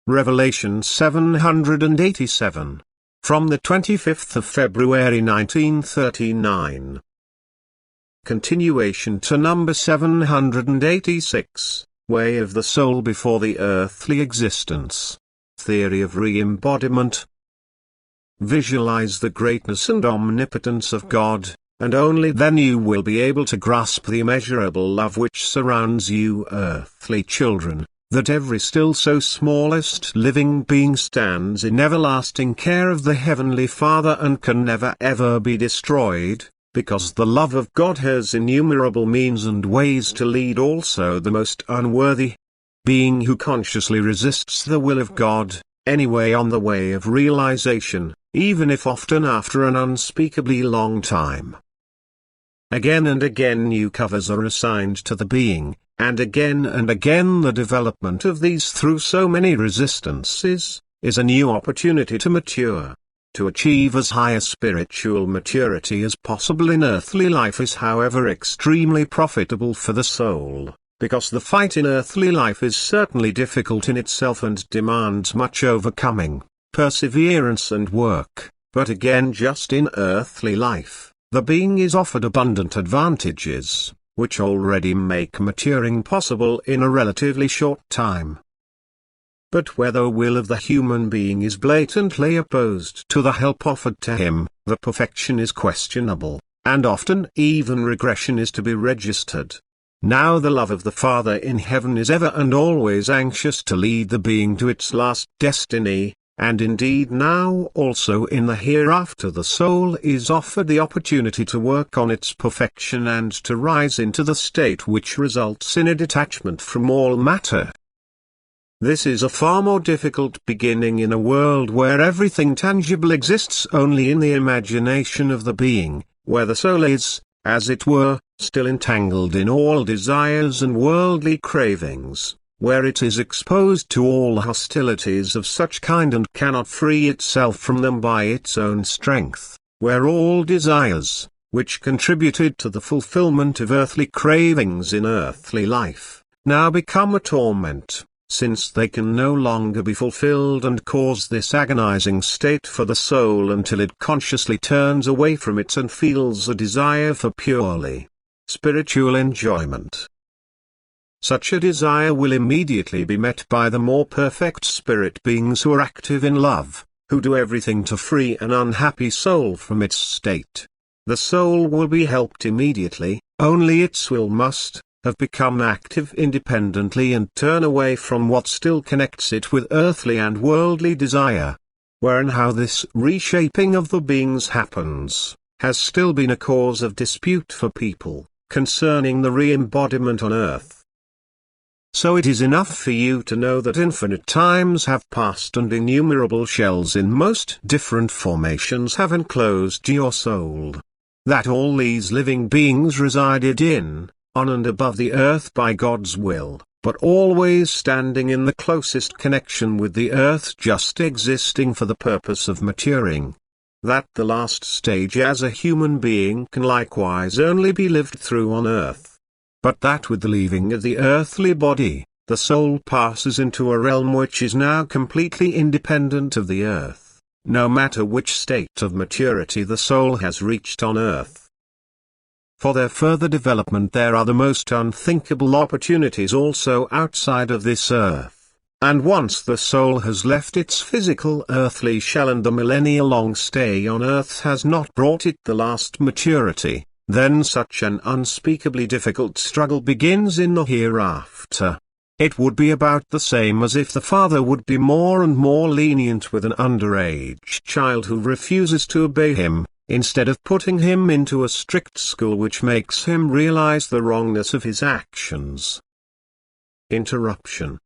Revelation 787. From the 25th of February 1939. Continuation to number 786, Way of the Soul Before the Earthly Existence. Theory of Re-Embodiment. Visualize the greatness and omnipotence of God, and only then you will be able to grasp the immeasurable love which surrounds you earthly children, that every still so smallest living being stands in everlasting care of the Heavenly Father and can never ever be destroyed, because the love of God has innumerable means and ways to lead also the most unworthy being who consciously resists the will of God, anyway on the way of realization, even if often after an unspeakably long time. Again and again new covers are assigned to the being, and again the development of these through so many resistances, is a new opportunity to mature. To achieve as high a spiritual maturity as possible in earthly life is however extremely profitable for the soul, because the fight in earthly life is certainly difficult in itself and demands much overcoming, perseverance and work, but again just in earthly life, the being is offered abundant advantages, which already make maturing possible in a relatively short time. But where the will of the human being is blatantly opposed to the help offered to him, the perfection is questionable, and often even regression is to be registered. Now the love of the Father in heaven is ever and always anxious to lead the being to its last destiny, and indeed now also in the hereafter the soul is offered the opportunity to work on its perfection and to rise into the state which results in a detachment from all matter. This is a far more difficult beginning in a world where everything tangible exists only in the imagination of the being, where the soul is, as it were, still entangled in all desires and worldly cravings, where it is exposed to all hostilities of such kind and cannot free itself from them by its own strength, where all desires, which contributed to the fulfillment of earthly cravings in earthly life, now become a torment, since they can no longer be fulfilled and cause this agonizing state for the soul until it consciously turns away from it and feels a desire for purely spiritual enjoyment. Such a desire will immediately be met by the more perfect spirit beings who are active in love, who do everything to free an unhappy soul from its state. The soul will be helped immediately, only its will must have become active independently and turn away from what still connects it with earthly and worldly desire. Where and how this reshaping of the beings happens, has still been a cause of dispute for people, concerning the re-embodiment on earth. So it is enough for you to know that infinite times have passed and innumerable shells in most different formations have enclosed your soul. That all these living beings resided in, on and above the earth by God's will, but always standing in the closest connection with the earth, just existing for the purpose of maturing. That the last stage as a human being can likewise only be lived through on earth. But that with the leaving of the earthly body, the soul passes into a realm which is now completely independent of the earth, no matter which state of maturity the soul has reached on earth. For their further development there are the most unthinkable opportunities also outside of this earth, and once the soul has left its physical earthly shell and the millennia-long stay on earth has not brought it the last maturity, then such an unspeakably difficult struggle begins in the hereafter. It would be about the same as if the father would be more and more lenient with an underage child who refuses to obey him, instead of putting him into a strict school which makes him realize the wrongness of his actions. Interruption.